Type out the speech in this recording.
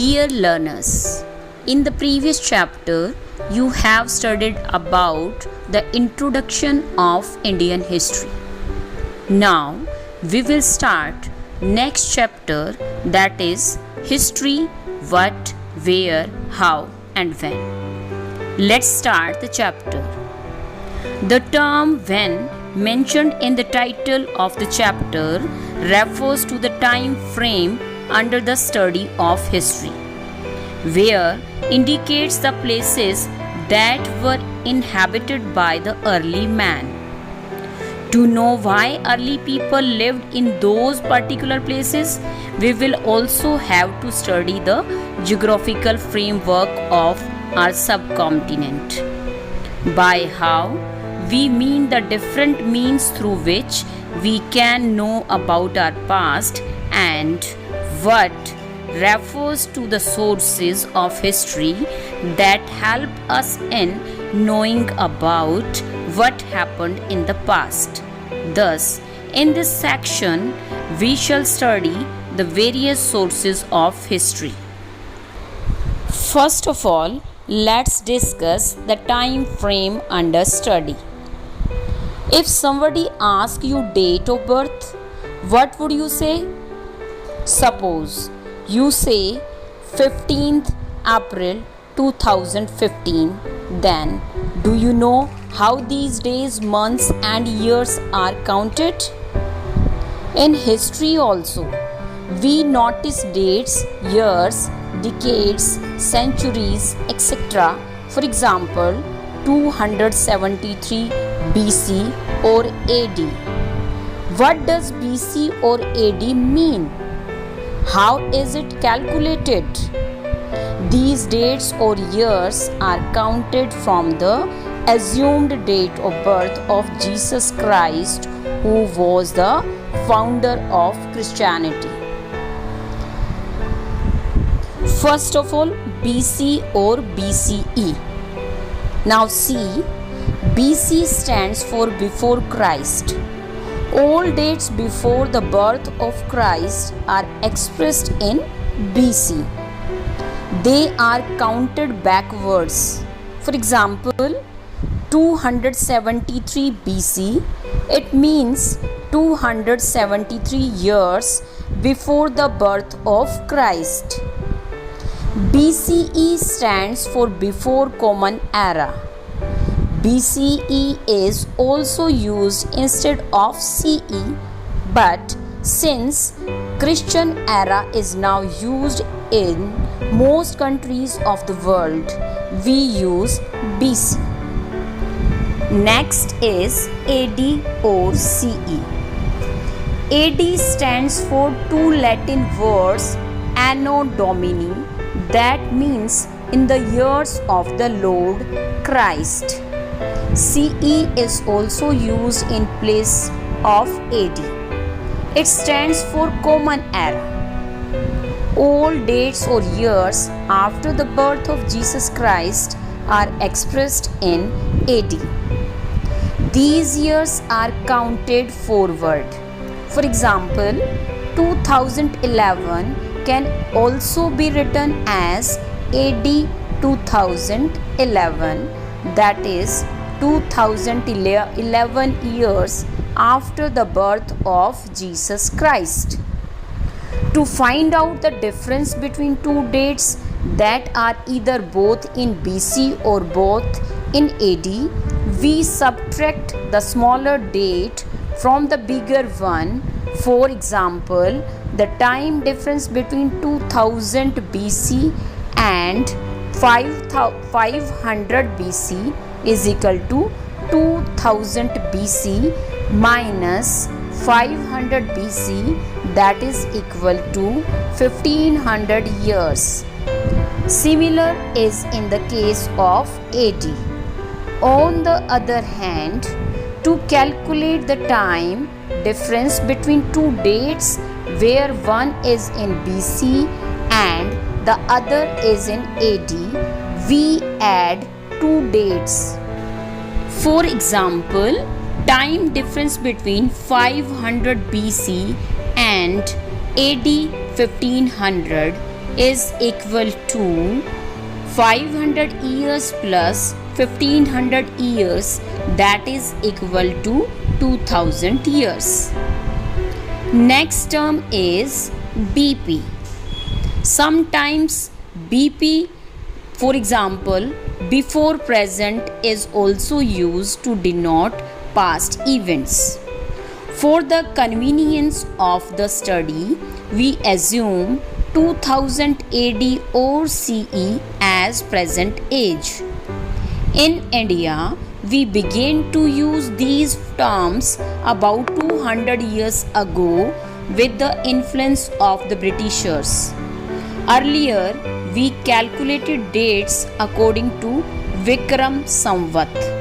Dear learners, in the previous chapter, you have studied about the introduction of Indian history. Now, we will start next chapter, that is history, what, where, how and when. Let's start the chapter. The term when mentioned in the title of the chapter refers to the time frame under the study of history. Where indicates the places that were inhabited by the early man. To know why early people lived in those particular places, we will also have to study the geographical framework of our subcontinent. By how, we mean the different means through which we can know about our past, and what refers to the sources of history that help us in knowing about what happened in the past. Thus, in this section, we shall study the various sources of history. First of all, let's discuss the time frame under study. If somebody asks you date of birth, what would you say? Suppose you say 15th April 2015, then do you know how these days, months and years are counted? In history also, we notice dates, years, decades, centuries, etc. For example, 273 BC or AD. What does BC or AD mean? How is it calculated? These dates or years are counted from the assumed date of birth of Jesus Christ, who was the founder of Christianity. First of all, BC or BCE. Now see, BC stands for before Christ. All dates before the birth of Christ are expressed in BC. They are counted backwards. For example, 273 BC, it means 273 years before the birth of Christ. BCE stands for before Common Era. BCE is also used instead of CE, but since Christian era is now used in most countries of the world, we use BC. Next is AD or CE. AD stands for two Latin words Anno Domini, that means in the years of the Lord Christ. CE is also used in place of AD. It stands for Common Era. All dates or years after the birth of Jesus Christ are expressed in AD. These years are counted forward. For example, 2011 can also be written as AD 2011, that is 2011 years after the birth of Jesus Christ. To find out the difference between two dates that are either both in BC or both in AD, we subtract the smaller date from the bigger one. For example, the time difference between 2000 BC and 500 BC is equal to 2000 BC minus 500 BC, that is equal to 1500 years. Similar is in the case of AD. On the other hand, to calculate the time difference between two dates where one is in BC and the other is in AD, we add two dates. For example, time difference between 500 BC and AD 1500 is equal to 500 years plus 1500 years, that is equal to 2000 years. Next term is BP. Sometimes BP, for example, before present, is also used to denote past events. For the convenience of the study, we assume 2000 AD or CE as present age. In India, we began to use these terms about 200 years ago with the influence of the Britishers. Earlier, we calculated dates according to Vikram Samvat.